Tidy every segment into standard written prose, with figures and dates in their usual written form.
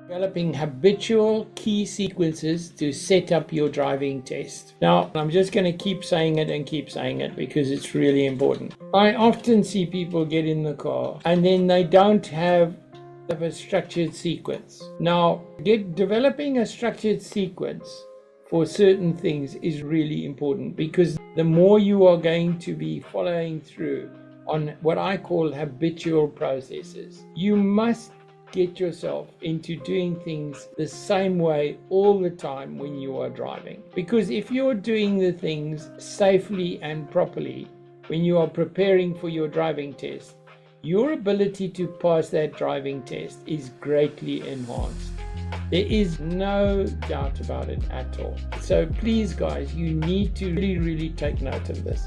Developing habitual key sequences to set up your driving test. Now, I'm just going to keep saying it because it's really important. I often see people get in the car and then they don't have a structured sequence. Now, developing a structured sequence for certain things is really important, because the more you are going to be following through on what I call habitual processes, you must get yourself into doing things the same way all the time when you are driving. Because if you're doing the things safely and properly when you are preparing for your driving test, your ability to pass that driving test is greatly enhanced. There is no doubt about it at all. So please guys, you need to really take note of this.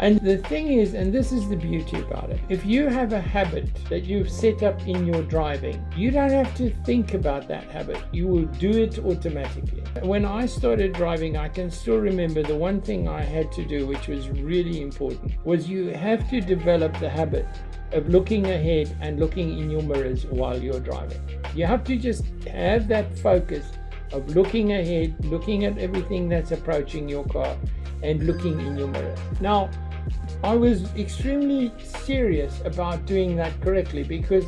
And the thing is, and this is the beauty about it, if you have a habit that you've set up in your driving, you don't have to think about that habit. You will do it automatically. When I started driving, I can still remember the one thing I had to do, which was really important, was you have to develop the habit of looking ahead and looking in your mirrors while you're driving. You have to just have that focus of looking ahead, looking at everything that's approaching your car, and looking in your mirror. Now, I was extremely serious about doing that correctly, because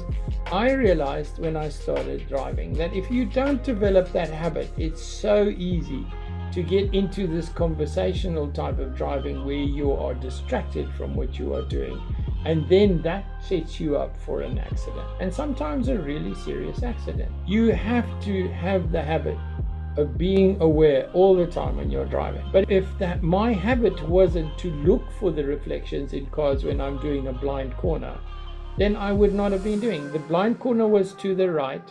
I realized when I started driving that if you don't develop that habit, it's so easy to get into this conversational type of driving where you are distracted from what you are doing, and then that sets you up for an accident, and sometimes a really serious accident. You have to have the habit of being aware all the time when you're driving. But if my habit wasn't to look for the reflections in cars when I'm doing a blind corner, then I would not have been doing. The blind corner was to the right,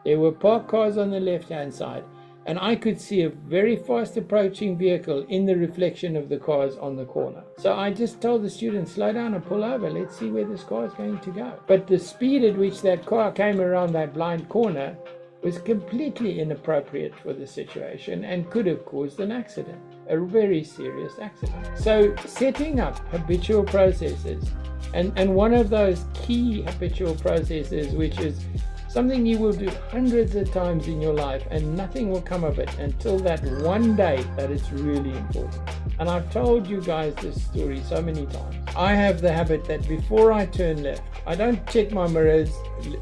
there were parked cars on the left hand side, and I could see a very fast approaching vehicle in the reflection of the cars on the corner. So I just told the students, slow down and pull over, let's see where this car is going to go. But the speed at which that car came around that blind corner was completely inappropriate for the situation and could have caused an accident, a very serious accident. So setting up habitual processes, and one of those key habitual processes, which is something you will do hundreds of times in your life and nothing will come of it until that one day that it's really important. And I've told you guys this story so many times. I have the habit that before I turn left, I don't check my mirrors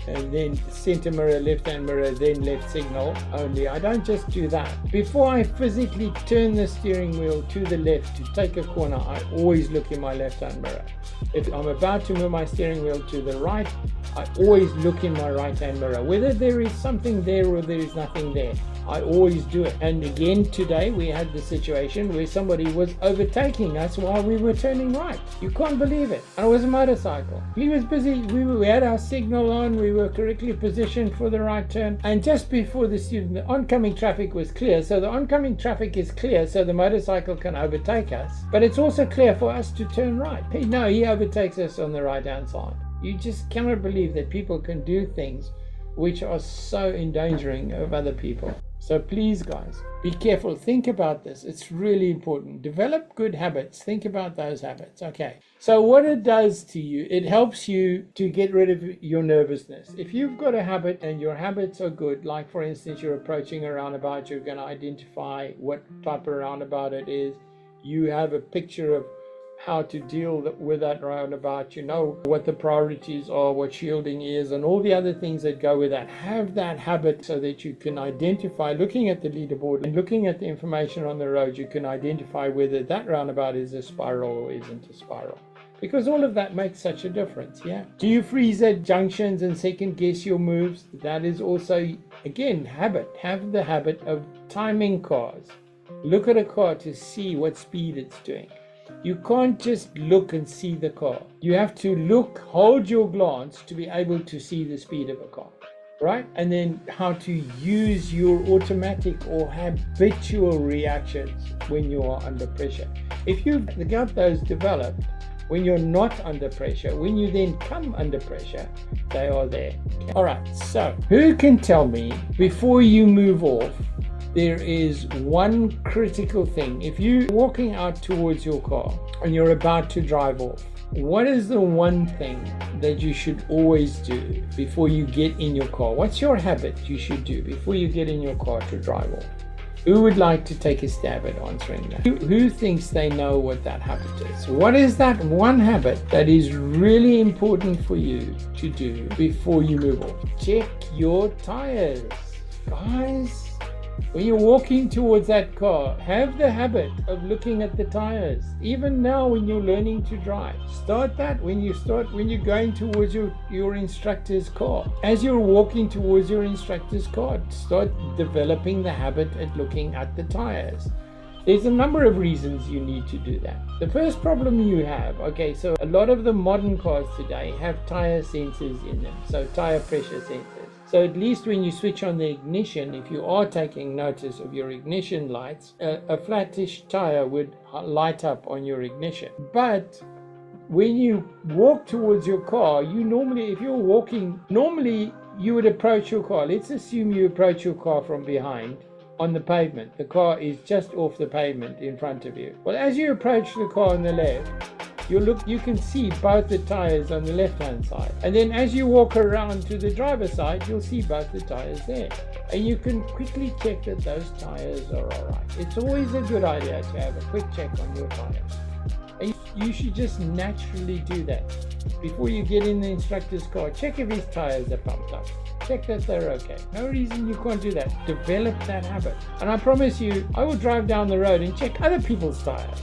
and then center mirror, left hand mirror, then left signal only. I don't just do that. Before I physically turn the steering wheel to the left to take a corner, I always look in my left hand mirror. If I'm about to move my steering wheel to the right, I always look in my right hand mirror. Whether there is something there or there is nothing there, I always do it. And again today we had the situation where somebody was overtaking us while we were turning right. You can't believe it. And it was a motorcycle. He was busy. We had our signal on. We were correctly positioned for the right turn. And just before the oncoming traffic was clear. So the oncoming traffic is clear so the motorcycle can overtake us. But it's also clear for us to turn right. No, he overtakes us on the right hand side. You just cannot believe that people can do things which are so endangering of other people. So please guys, be careful. Think about this. It's really important. Develop good habits. Think about those habits. Okay. So what it does to you, it helps you to get rid of your nervousness. If you've got a habit and your habits are good, like for instance, you're approaching a roundabout, you're going to identify what type of roundabout it is. You have a picture of how to deal with that roundabout, you know what the priorities are, what shielding is, and all the other things that go with that. Have that habit so that you can identify, looking at the leaderboard and looking at the information on the road, you can identify whether that roundabout is a spiral or isn't a spiral. Because all of that makes such a difference, yeah? Do you freeze at junctions and second guess your moves? That is also, again, habit. Have the habit of timing cars. Look at a car to see what speed it's doing. You can't just look and see the car. You have to look, hold your glance to be able to see the speed of a car, right? And then how to use your automatic or habitual reactions when you are under pressure. If you've got those developed, when you're not under pressure, when you then come under pressure, they are there. All right, so who can tell me, before you move off, there is one critical thing. If you're walking out towards your car and you're about to drive off, What is the one thing that you should always do before you get in your car? What's your habit you should do before you get in your car to drive off? Who would like to take a stab at answering that? Who thinks they know what that habit is? What is that one habit that is really important for you to do before you move off? Check your tires. Guys, when you're walking towards that car, have the habit of looking at the tires. Even now when you're learning to drive, start that when you're going towards your instructor's car. As you're walking towards your instructor's car, start developing the habit of looking at the tires. There's a number of reasons you need to do that. The first problem you have, okay, so a lot of the modern cars today have tire sensors in them, so tire pressure sensors. So at least when you switch on the ignition, if you are taking notice of your ignition lights, a flattish tire would light up on your ignition. But when you walk towards your car, if you're walking, normally you would approach your car. Let's assume you approach your car from behind on the pavement. The car is just off the pavement in front of you. Well, as you approach the car on the left, you can see both the tires on the left hand side, and then as you walk around to the driver's side, you'll see both the tires there, and you can quickly check that those tires are all right. It's always a good idea to have a quick check on your tires, and you should just naturally do that before you get in the instructor's car. Check if his tires are pumped up, check that they're okay. No reason you can't do that. Develop that habit, and I promise you, I will drive down the road and check other people's tires.